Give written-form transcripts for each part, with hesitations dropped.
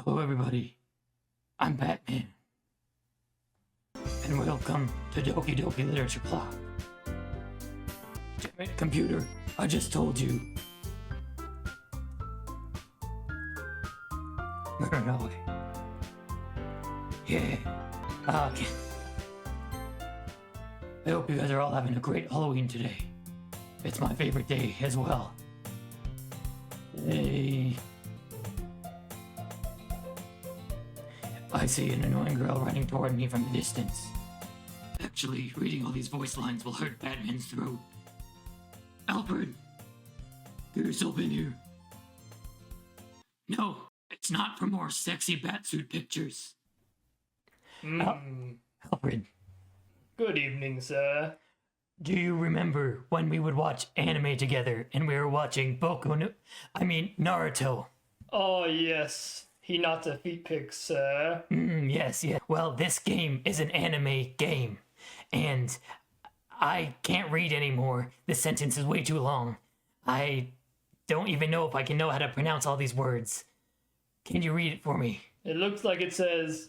Hello, everybody. I'm Batman. And welcome to Doki Doki Literature Club. Damn it, computer. I just told you. No way. Yeah. Okay. I hope you guys are all having a great Halloween today. It's my favorite day as well. Hey. I see an annoying girl running toward me from the distance. Actually, reading all these voice lines will hurt Batman's throat. Alfred, get yourself in here. No, it's not for more sexy Batsuit pictures. Alfred, Good evening, sir. do you remember when we would watch anime together and we were watching Naruto? Oh, yes. Hinata feet pics, sir. Yes. Well, this game is an anime game, and I can't read anymore. This sentence is way too long. I don't even know if I can know how to pronounce all these words. Can you read it for me? It looks like it says,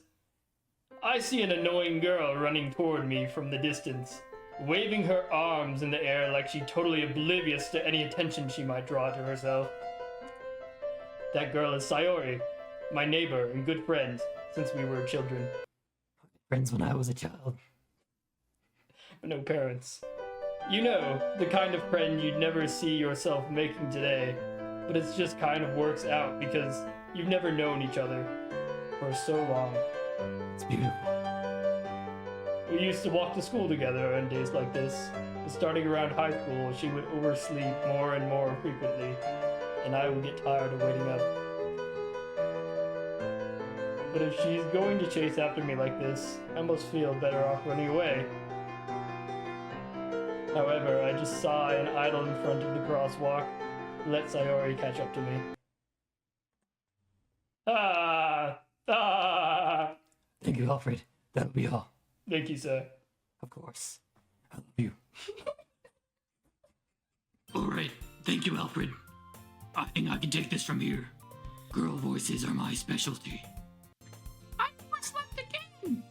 I see an annoying girl running toward me from the distance, waving her arms in the air like she's totally oblivious to any attention she might draw to herself. That girl is Sayori, my neighbor and good friend since we were children. Friends when I was a child. But no parents. You know, the kind of friend you'd never see yourself making today, but it just kind of works out because you've never known each other for so long. It's beautiful. We used to walk to school together on days like this, but starting around high school, she would oversleep more and more frequently, and I would get tired of waiting up. But if she's going to chase after me like this, I must feel better off running away. However, I just saw an idol in front of the crosswalk. Let Sayori catch up to me. Ah! Thank you, Alfred. That'll be all. Thank you, sir. Of course. I love you. Alright, thank you, Alfred. I think I can take this from here. Girl voices are my specialty. I almost left the game.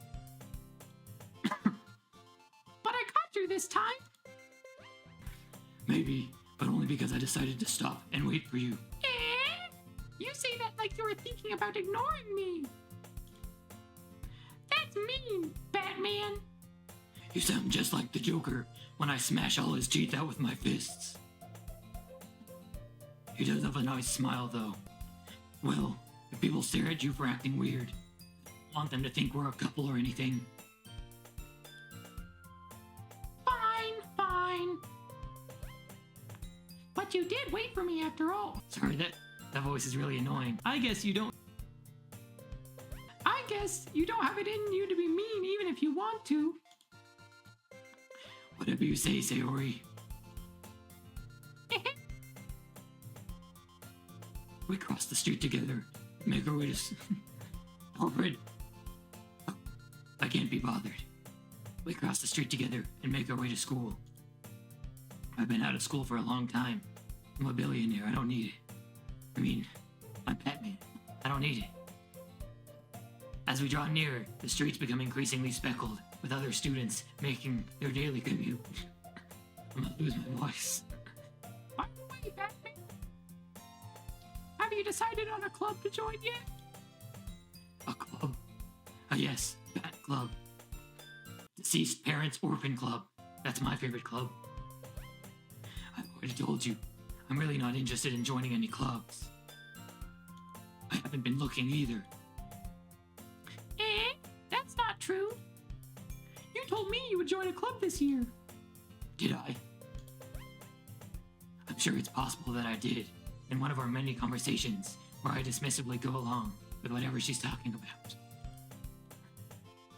But I caught you this time. Maybe, but only because I decided to stop and wait for you. Eh? You say that like you were thinking about ignoring me. That's mean, Batman. You sound just like the Joker when I smash all his teeth out with my fists. He does have a nice smile, though. Well, if people stare at you for acting weird, I don't want them to think we're a couple or anything. Fine. But you did wait for me after all. Sorry, that voice is really annoying. I guess you don't have it in you to be mean even if you want to. Whatever you say, Sayori. We cross the street together, make our way to Alfred. Oh, I can't be bothered. We cross the street together and make our way to school. I've been out of school for a long time. I'm a billionaire, I don't need it. I mean, I'm Batman. I don't need it. As we draw nearer, the streets become increasingly speckled, with other students making their daily commute. I'm gonna lose my voice. By the way, Batman, have you decided on a club to join yet? A club? Yes, Bat Club. Deceased Parents Orphan Club. That's my favorite club. I've already told you, I'm really not interested in joining any clubs. I haven't been looking either. That's not true. You told me you would join a club this year. Did I? I'm sure it's possible that I did, in one of our many conversations where I dismissively go along with whatever she's talking about.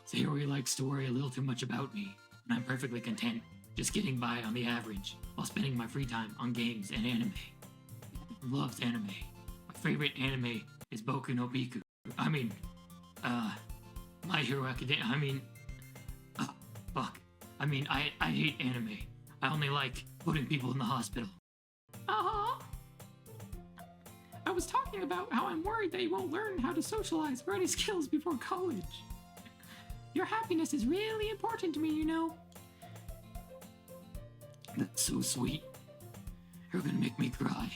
Sayori likes to worry a little too much about me, and I'm perfectly content just getting by on the average while spending my free time on games and anime. Loves anime. My favorite anime is Boku no Pico. My Hero Academia. I hate anime. I only like putting people in the hospital. Uh-huh. was talking about how I'm worried that you won't learn how to socialize or any skills before college. Your happiness is really important to me, you know. That's so sweet. You're gonna make me cry.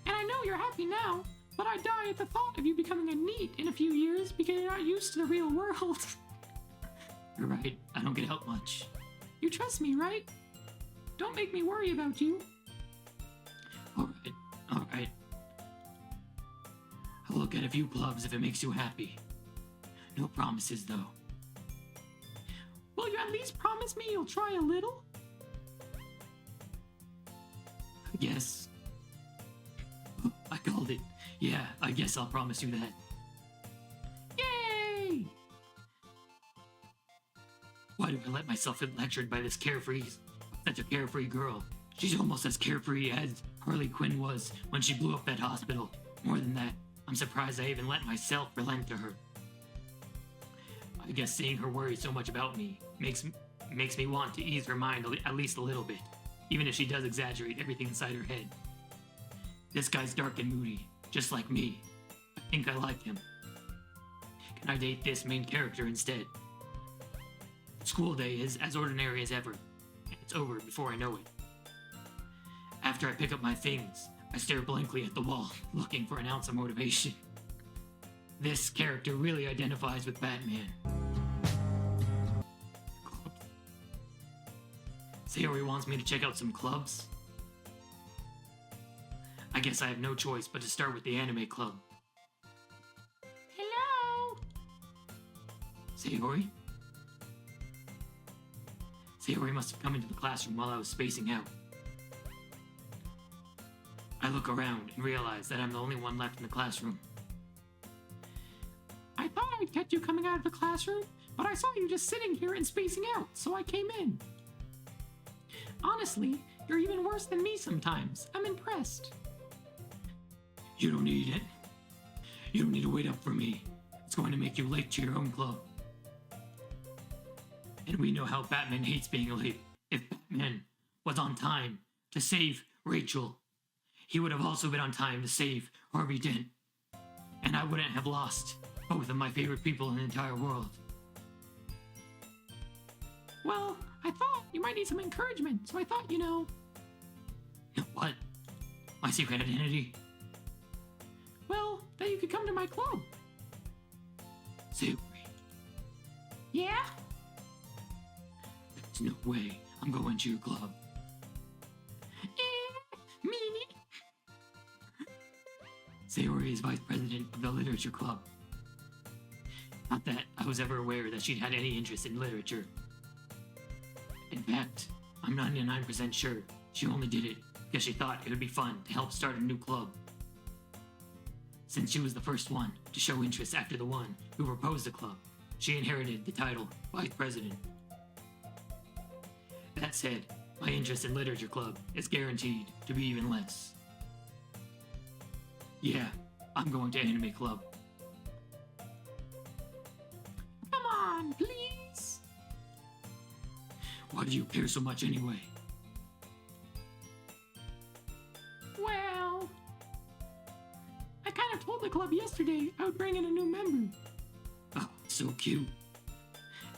And I know you're happy now, but I die at the thought of you becoming a NEET in a few years because you're not used to the real world. You're right, I don't get out much. You trust me, right? Don't make me worry about you. Alright. I'll look at a few clubs if it makes you happy. No promises, though. Will you at least promise me you'll try a little? Yes. Oh, I called it. Yeah, I guess I'll promise you that. Yay! Why do I let myself get lectured by this such a carefree girl? She's almost as carefree as Harley Quinn was when she blew up that hospital. More than that, I'm surprised I even let myself relent to her. I guess seeing her worry so much about me makes me want to ease her mind at least a little bit, even if she does exaggerate everything inside her head. This guy's dark and moody, just like me. I think I like him. Can I date this main character instead? School day is as ordinary as ever, and it's over before I know it. After I pick up my things, I stare blankly at the wall, looking for an ounce of motivation. This character really identifies with Batman. Clubs. Sayori wants me to check out some clubs. I guess I have no choice but to start with the anime club. Hello? Sayori? Sayori must have come into the classroom while I was spacing out. I look around and realize that I'm the only one left in the classroom. I thought I'd catch you coming out of the classroom, but I saw you just sitting here and spacing out, so I came in. Honestly, you're even worse than me sometimes. I'm impressed. You don't need it. You don't need to wait up for me. It's going to make you late to your own club. And we know how Batman hates being late. If Batman was on time to save Rachel, he would have also been on time to save Harvey Dent. And I wouldn't have lost both of my favorite people in the entire world. Well, I thought you might need some encouragement, so I thought, you know... What? My secret identity? Well, that you could come to my club. Sayori, Yeah? there's no way I'm going to your club. Me? Sayori is vice president of the literature club. Not that I was ever aware that she'd had any interest in literature. In fact, I'm 99% sure she only did it because she thought it would be fun to help start a new club. Since she was the first one to show interest after the one who proposed the club, she inherited the title vice president. That said, my interest in literature club is guaranteed to be even less. Yeah, I'm going to anime club. Come on, please. Why do you care so much anyway? Well... I kind of told the club yesterday I would bring in a new member. Oh, so cute.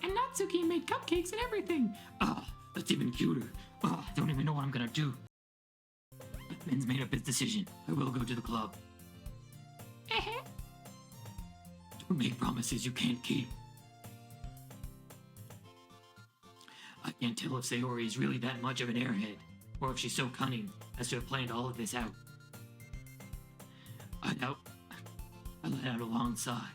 And Natsuki made cupcakes and everything. Ah, that's even cuter. Oh, I don't even know what I'm gonna do. Batman's made up his decision. I will go to the club. Don't make promises you can't keep. I can't tell if Sayori is really that much of an airhead, or if she's so cunning as to have planned all of this out. I let out a long sigh.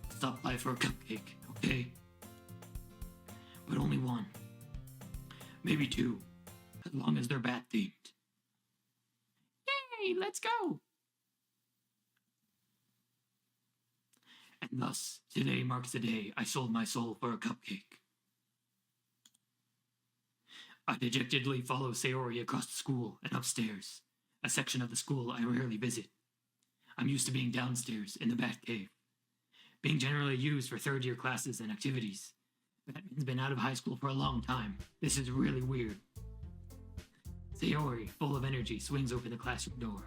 Stop by for a cupcake, okay? But only one. Maybe two, as long as they're bat-themed. Yay, let's go. And thus, today marks the day I sold my soul for a cupcake. I dejectedly follow Sayori across the school and upstairs, a section of the school I rarely visit. I'm used to being downstairs in the Batcave, being generally used for third-year classes and activities. Batman's been out of high school for a long time. This is really weird. Sayori, full of energy, swings open the classroom door.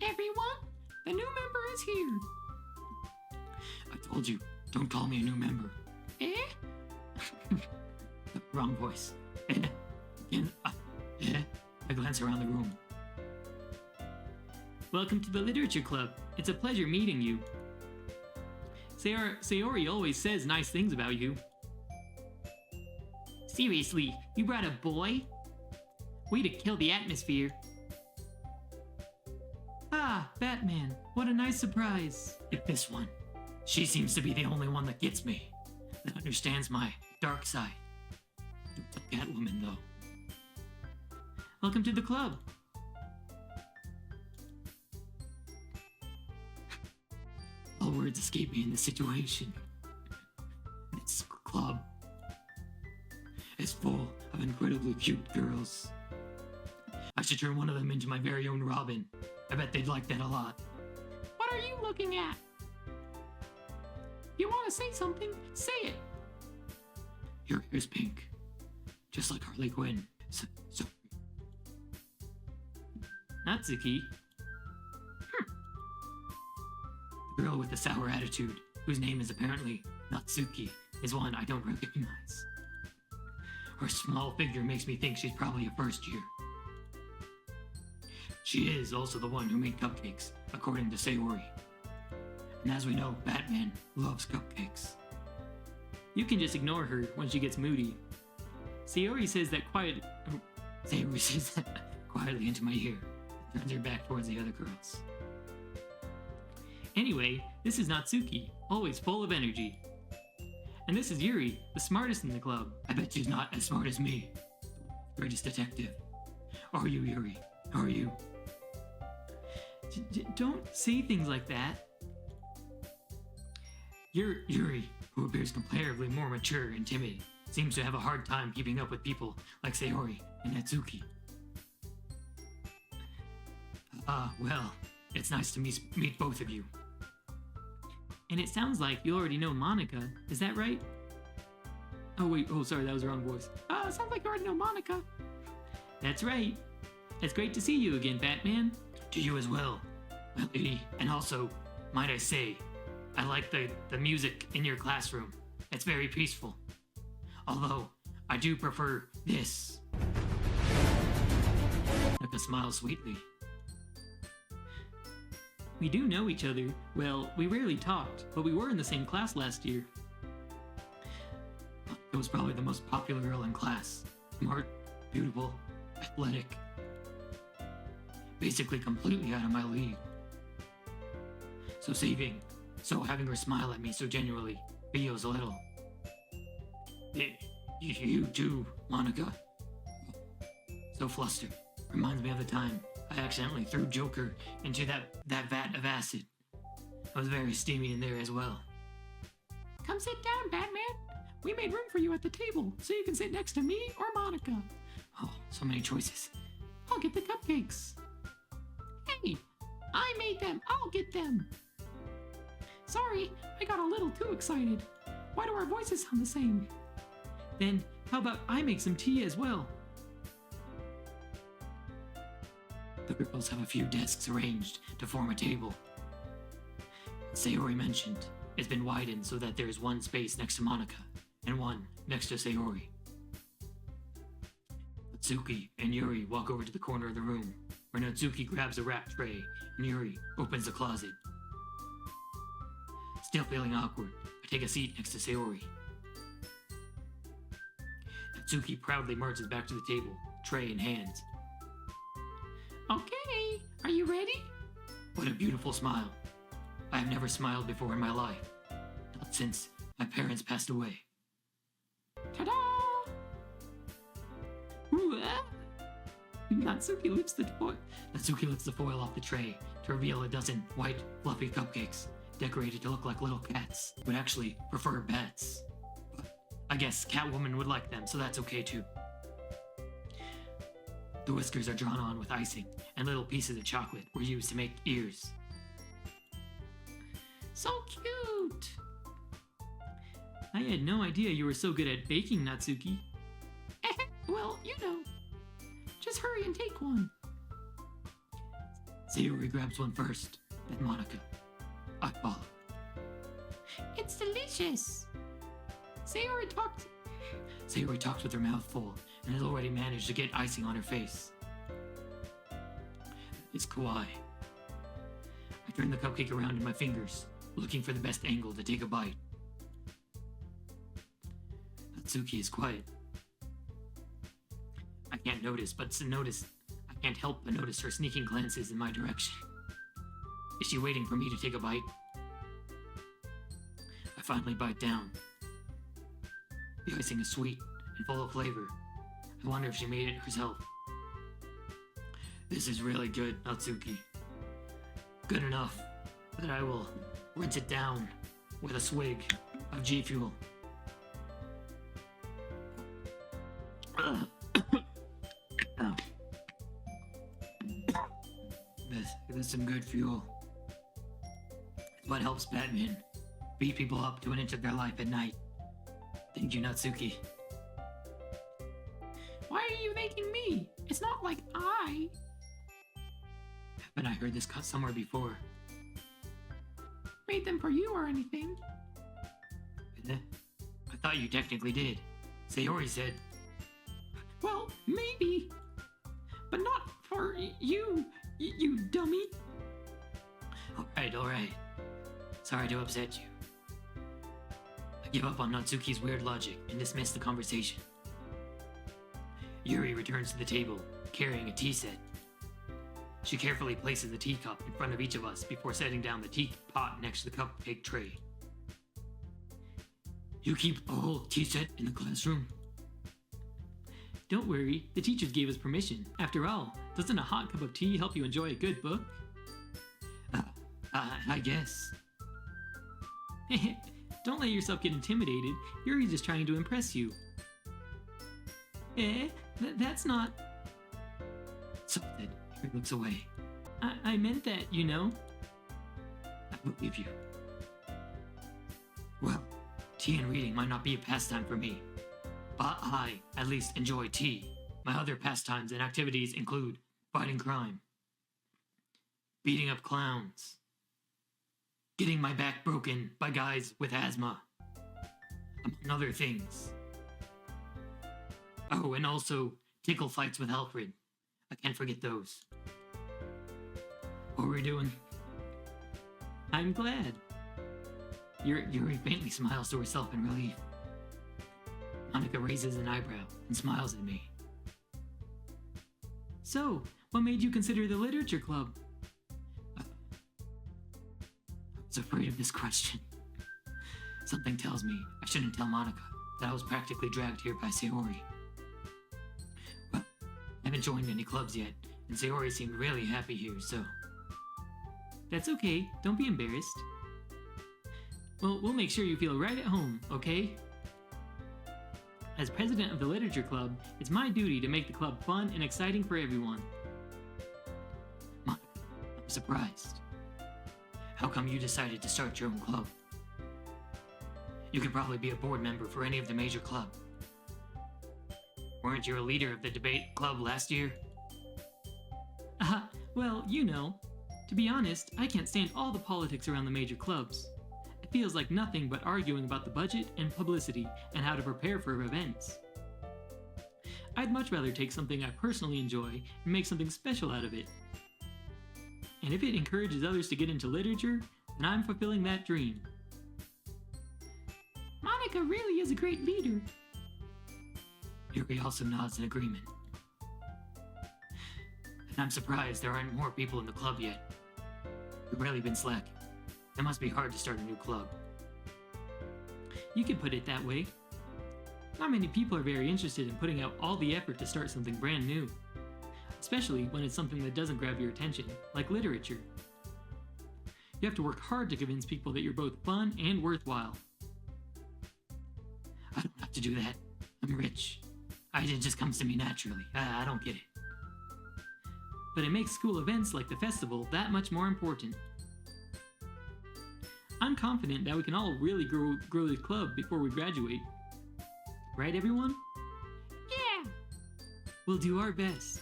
Everyone, the new member is here. I told you, don't call me a new member. Eh? Wrong voice. Again, I glance around the room. Welcome to the Literature Club. It's a pleasure meeting you. Sayori always says nice things about you. Seriously, you brought a boy? Way to kill the atmosphere. Ah, Batman, what a nice surprise. It's this one. She seems to be the only one that gets me, that understands my dark side. Don't tell Catwoman, though. Welcome to the club. All words escape me in this situation. This club is full of incredibly cute girls. I should turn one of them into my very own Robin. I bet they'd like that a lot. What are you looking at? You want to say something? Say it. Your hair's pink, just like Harley Quinn. So Natsuki. The girl with the sour attitude, whose name is apparently Natsuki, is one I don't recognize. Her small figure makes me think she's probably a first year. She is also the one who made cupcakes, according to Sayori. And as we know, Batman loves cupcakes. You can just ignore her when she gets moody. Sayori says that Sayori says that quietly into my ear, turns her back towards the other girls. Anyway, this is Natsuki, always full of energy. And this is Yuri, the smartest in the club. I bet she's not as smart as me. Greatest detective. Are you, Yuri? Are you? Don't say things like that. Yuri, who appears comparatively more mature and timid, seems to have a hard time keeping up with people like Sayori and Natsuki. Well, it's nice to meet both of you. And it sounds like you already know Monica, is that right? Sorry, that was the wrong voice. Sounds like you already know Monica. That's right. It's great to see you again, Batman. To you as well, my lady. And also, might I say, I like the music in your classroom. It's very peaceful. Although, I do prefer this. Nika smiles sweetly. We do know each other. Well, we rarely talked, but we were in the same class last year. It was probably the most popular girl in class. Smart, beautiful, athletic. Basically completely out of my league. So having her smile at me so genuinely feels a little. You too, Monica. So flustered. Reminds me of the time I accidentally threw Joker into that vat of acid. It was very steamy in there as well. Come sit down, Batman. We made room for you at the table, so you can sit next to me or Monica. Oh, so many choices. I'll get the cupcakes. Hey, I made them. I'll get them. Sorry, I got a little too excited. Why do our voices sound the same? Then, how about I make some tea as well? The girls have a few desks arranged to form a table. Sayori mentioned it's been widened so that there is one space next to Monica and one next to Sayori. Natsuki and Yuri walk over to the corner of the room, where Natsuki grabs a wrap tray and Yuri opens the closet. Still feeling awkward, I take a seat next to Sayori. Natsuki proudly marches back to the table, tray in hands. Okay, are you ready? What a beautiful smile. I have never smiled before in my life. Not since my parents passed away. Ta-da! Ooh, ah. Natsuki lifts the foil off the tray to reveal a dozen white, fluffy cupcakes, decorated to look like little cats, but actually prefer bats. But I guess Catwoman would like them, so that's okay too. The whiskers are drawn on with icing, and little pieces of chocolate were used to make ears. So cute! I had no idea you were so good at baking, Natsuki. Well, you know, Just hurry and take one. Sayori grabs one first, then Monica. I follow. It's delicious. Sayori talks with her mouth full and has already managed to get icing on her face. It's kawaii. I turn the cupcake around in my fingers, looking for the best angle to take a bite. Natsuki is quiet. I can't help but notice her sneaking glances in my direction. Is she waiting for me to take a bite? I finally bite down. The icing is sweet and full of flavor. I wonder if she made it herself. This is really good, Natsuki. Good enough that I will rinse it down with a swig of G Fuel. This is some good fuel. It's what helps Batman beat people up to an inch of their life at night. Thank you, Natsuki. Why are you thanking me? It's not like I But I heard this cut somewhere before. made them for you or anything. I thought you technically did. Sayori said. Well, maybe. But not for you, you dummy. Alright. Sorry to upset you. I give up on Natsuki's weird logic and dismiss the conversation. Yuri returns to the table, carrying a tea set. She carefully places a teacup in front of each of us before setting down the teapot next to the cupcake tray. You keep a whole tea set in the classroom? Don't worry, the teachers gave us permission. After all, doesn't a hot cup of tea help you enjoy a good book? I guess. Don't let yourself get intimidated. Yuri's just trying to impress you. That's not... Something. Yuri looks away. I meant that, you know. I believe you. Well, tea and reading might not be a pastime for me, but I, at least, enjoy tea. My other pastimes and activities include fighting crime, beating up clowns, getting my back broken by guys with asthma, among other things. Oh, and also tickle fights with Alfred. I can't forget those. What were we doing? I'm glad. Yuri faintly smiles to herself in relief. Monica raises an eyebrow and smiles at me. So, what made you consider the literature club? I was afraid of this question. Something tells me I shouldn't tell Monica that I was practically dragged here by Sayori. Well, I haven't joined any clubs yet, and Sayori seemed really happy here, so... That's okay, don't be embarrassed. Well, we'll make sure you feel right at home, okay? As president of the literature club, it's my duty to make the club fun and exciting for everyone. Monica, I'm surprised. How come you decided to start your own club? You could probably be a board member for any of the major clubs. Weren't you a leader of the debate club last year? Well, you know. To be honest, I can't stand all the politics around the major clubs. It feels like nothing but arguing about the budget and publicity and how to prepare for events. I'd much rather take something I personally enjoy and make something special out of it. And if it encourages others to get into literature, then I'm fulfilling that dream. Monica really is a great leader. Yuri also nods in agreement. And I'm surprised there aren't more people in the club yet. We've really been slacking. It must be hard to start a new club. You could put it that way. Not many people are very interested in putting out all the effort to start something brand new. Especially when it's something that doesn't grab your attention, like literature. You have to work hard to convince people that you're both fun and worthwhile. I don't have to do that. I'm rich. It just comes to me naturally. I don't get it. But it makes school events like the festival that much more important. I'm confident that we can all really grow the club before we graduate. Right, everyone? Yeah! We'll do our best.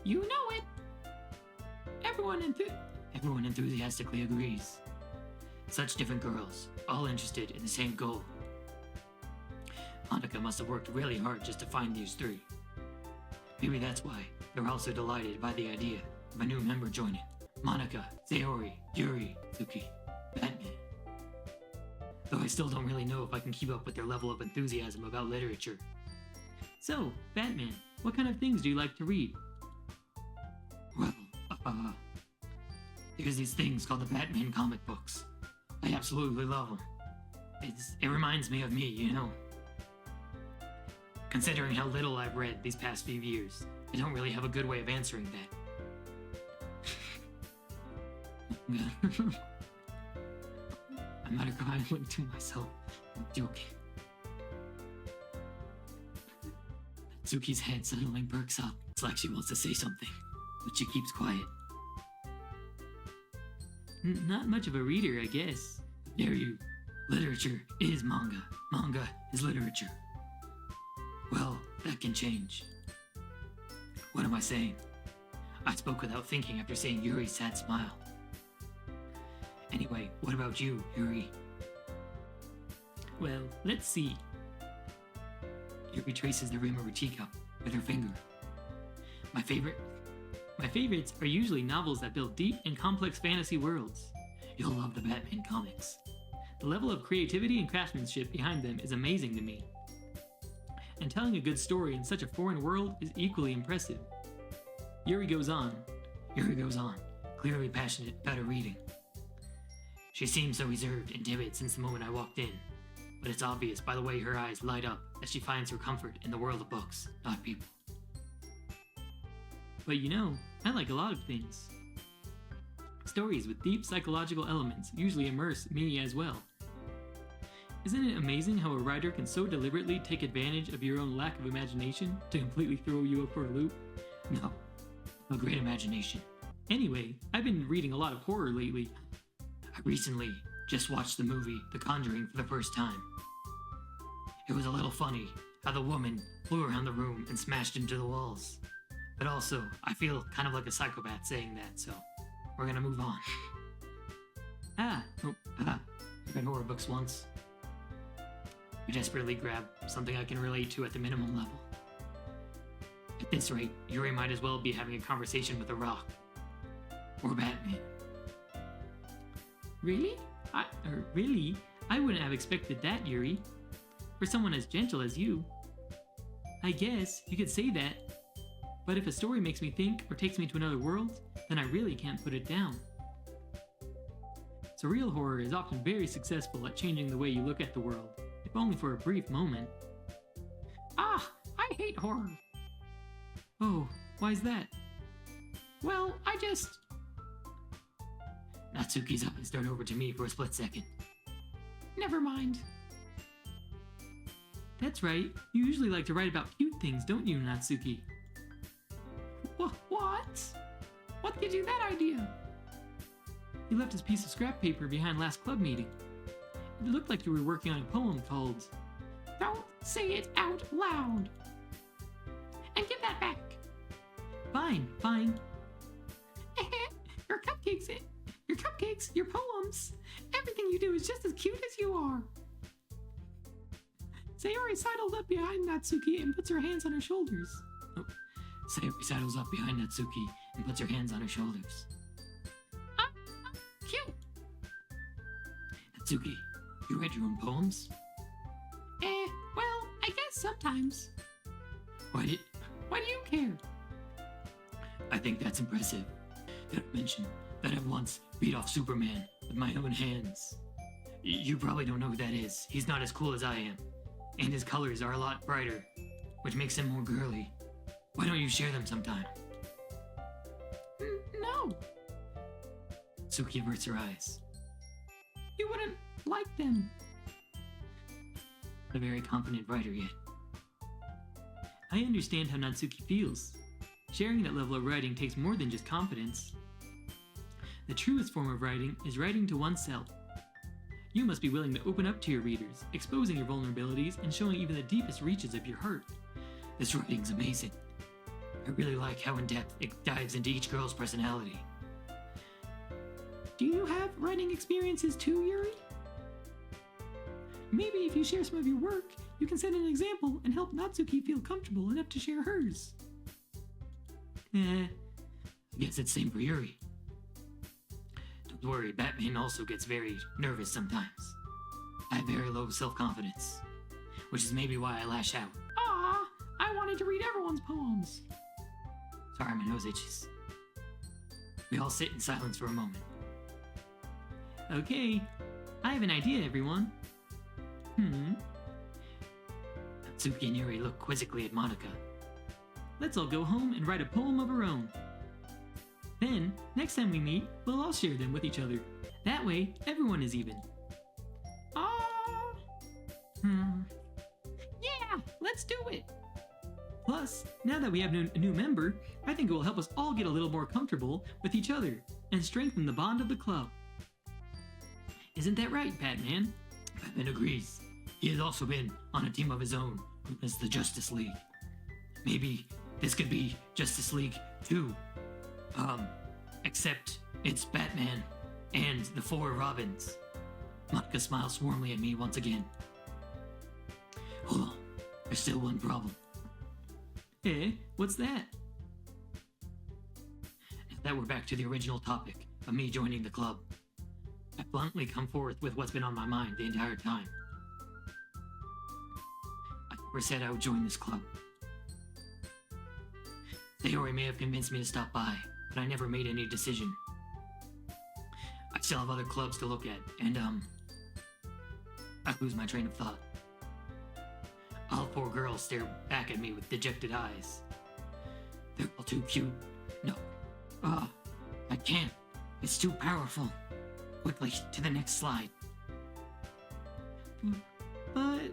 You know it! Everyone enthusiastically agrees. Such different girls, all interested in the same goal. Monica must have worked really hard just to find these three. Maybe that's why they're also delighted by the idea of a new member joining. Monica, Sayori, Yuri, Tsuki, Batman. Though I still don't really know if I can keep up with their level of enthusiasm about literature. So, Batman, what kind of things do you like to read? Well, there's these things called the Batman comic books. I absolutely love them. It reminds me of me, you know? Considering how little I've read these past few years, I don't really have a good way of answering that. I'm not crying to myself. I'm joking. Tsuki's head suddenly perks up. It's like she wants to say something, but she keeps quiet. Not much of a reader, I guess. Dare you. Literature is manga. Manga is literature. Well, that can change. What am I saying? I spoke without thinking after seeing Yuri's sad smile. Anyway, what about you, Yuri? Well, let's see. Yuri traces the rim of her teacup with her finger. My favorites are usually novels that build deep and complex fantasy worlds. You'll love the Batman comics. The level of creativity and craftsmanship behind them is amazing to me. And telling a good story in such a foreign world is equally impressive. Yuri goes on, clearly passionate about her reading. She seems so reserved and timid since the moment I walked in, but it's obvious by the way her eyes light up that she finds her comfort in the world of books, not people. But you know, I like a lot of things. Stories with deep psychological elements usually immerse me as well. Isn't it amazing how a writer can so deliberately take advantage of your own lack of imagination to completely throw you up for a loop? No, a great imagination. Anyway, I've been reading a lot of horror lately. I recently just watched the movie The Conjuring for the first time. It was a little funny how the woman flew around the room and smashed into the walls. But also, I feel kind of like a psychopath saying that, so we're gonna move on. I read horror books once. I desperately grab something I can relate to at the minimum level. At this rate, Yuri might as well be having a conversation with a rock. Or Batman. Really? I wouldn't have expected that, Yuri. For someone as gentle as you. I guess you could say that. But if a story makes me think or takes me to another world, then I really can't put it down. Surreal horror is often very successful at changing the way you look at the world, if only for a brief moment. I hate horror. Oh, why's that? Well, Natsuki's eyes start over to me for a split second. Never mind. That's right, you usually like to write about cute things, don't you, Natsuki? What? What gives you that idea? He left his piece of scrap paper behind last club meeting. It looked like you were working on a poem called... Don't say it out loud! And give that back! Fine. Your cupcakes, your poems, everything you do is just as cute as you are. Sayori sidles up behind Natsuki and puts her hands on her shoulders. Sayori sidles up behind Natsuki and puts her hands on her shoulders. Cute! Natsuki, you write your own poems? Well, I guess sometimes. Why do you care? I think that's impressive. Did I mention that I once beat off Superman with my own hands? You probably don't know who that is. He's not as cool as I am. And his colors are a lot brighter, which makes him more girly. Why don't you share them sometime? No. Tsuki averts her eyes. You wouldn't like them. A very confident writer yet. I understand how Natsuki feels. Sharing that level of writing takes more than just confidence. The truest form of writing is writing to oneself. You must be willing to open up to your readers, exposing your vulnerabilities and showing even the deepest reaches of your heart. This writing's amazing. I really like how in-depth it dives into each girl's personality. Do you have writing experiences too, Yuri? Maybe if you share some of your work, you can set an example and help Natsuki feel comfortable enough to share hers. I guess it's same for Yuri. Don't worry, Batman also gets very nervous sometimes. I have very low self-confidence, which is maybe why I lash out. Ah, I wanted to read everyone's poems. Sorry, my nose itches. We all sit in silence for a moment. Okay, I have an idea, everyone. Natsuki and Yuri look quizzically at Monica. Let's all go home and write a poem of our own. Then, next time we meet, we'll all share them with each other. That way, everyone is even. Yeah, let's do it! Plus, now that we have a new member, I think it will help us all get a little more comfortable with each other and strengthen the bond of the club. Isn't that right, Batman? Batman agrees. He has also been on a team of his own, known as the Justice League. Maybe this could be Justice League 2. Except it's Batman and the 4 Robins. Monica smiles warmly at me once again. Hold on, there's still one problem. What's that? Now that we're back to the original topic of me joining the club, I bluntly come forth with what's been on my mind the entire time. I never said I would join this club. Sayori may have convinced me to stop by, but I never made any decision. I still have other clubs to look at, and I lose my train of thought. All 4 girls stare back at me with dejected eyes. They're all too cute. No. I can't. It's too powerful. Quickly, to the next slide. But...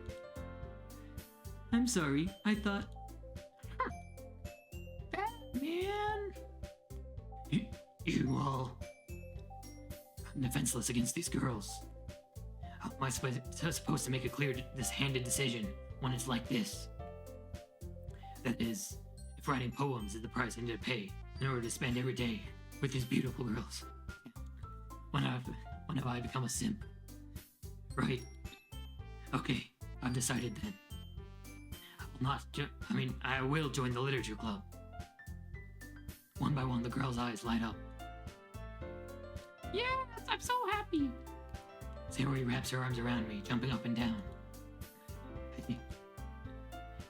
I'm sorry, I thought... Batman? You all... I'm defenseless against these girls. How am I supposed to make a clear, handed decision when it's like this? That is, if writing poems is the price I need to pay in order to spend every day with these beautiful girls. When have I become a simp? Right? Okay, I've decided then. I will join the literature club. One by one, the girls' eyes light up. Yes, I'm so happy! Sayori wraps her arms around me, jumping up and down.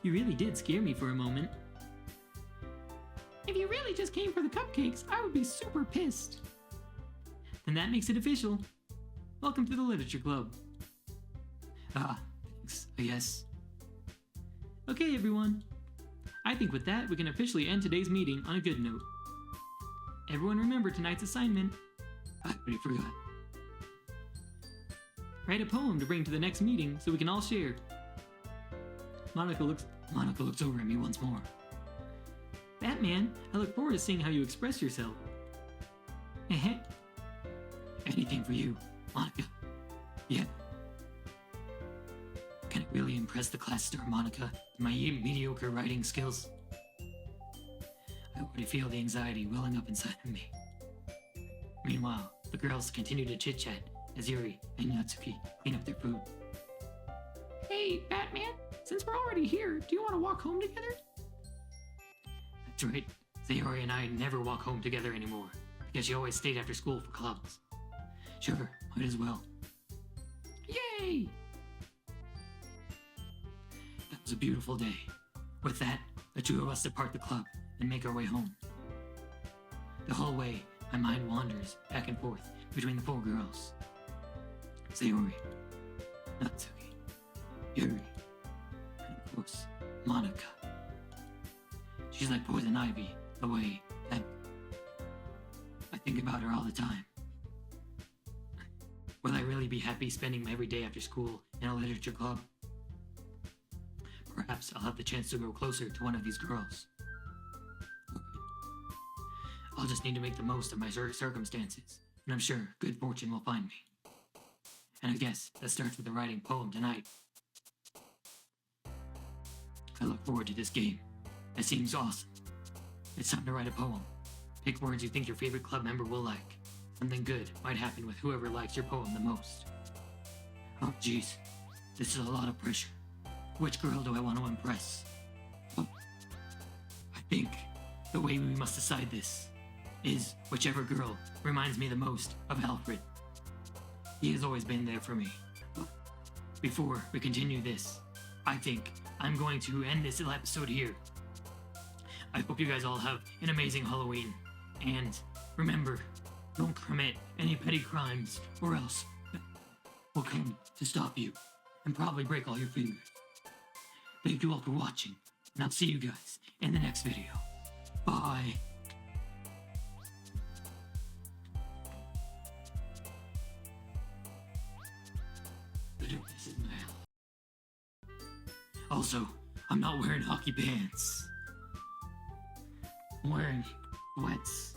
You really did scare me for a moment. If you really just came for the cupcakes, I would be super pissed. Then that makes it official. Welcome to the literature club. Thanks, I guess. Okay, everyone. I think with that, we can officially end today's meeting on a good note. Everyone remember tonight's assignment. I already forgot. Write a poem to bring to the next meeting so we can all share. Monica looks over at me once more. Batman, I look forward to seeing how you express yourself. Anything for you, Monica. Yeah. Can I really impress the class star Monica with my mediocre writing skills? I already feel the anxiety welling up inside of me. Meanwhile, the girls continue to chit-chat as Yuri and Natsuki clean up their food. Hey, Batman, since we're already here, do you want to walk home together? That's right. Sayori and I never walk home together anymore, because she always stayed after school for clubs. Sure, might as well. Yay! That was a beautiful day. With that, the 2 of us depart the club and make our way home. The whole way, my mind wanders back and forth between the 4 girls. Sayori, Natsuki, Yuri, and of course, Monica. She's like poison ivy, the way that I think about her all the time. Will I really be happy spending my every day after school in a literature club? Perhaps I'll have the chance to grow closer to one of these girls. Okay. I'll just need to make the most of my circumstances, and I'm sure good fortune will find me. And I guess that starts with the writing poem tonight. I look forward to this game. It seems awesome. it's time to write a poem. Pick words you think your favorite club member will like. Something good might happen with whoever likes your poem the most. Oh jeez, this is a lot of pressure. Which girl do I want to impress? Oh, I think the way we must decide this is whichever girl reminds me the most of Alfred. He has always been there for me. Before we continue this, I think I'm going to end this episode here. I hope you guys all have an amazing Halloween. And remember, don't commit any petty crimes or else we'll come to stop you and probably break all your fingers. Thank you all for watching, and I'll see you guys in the next video. Bye. The darkness is my ally. Also, I'm not wearing hockey pants. I'm wearing sweats.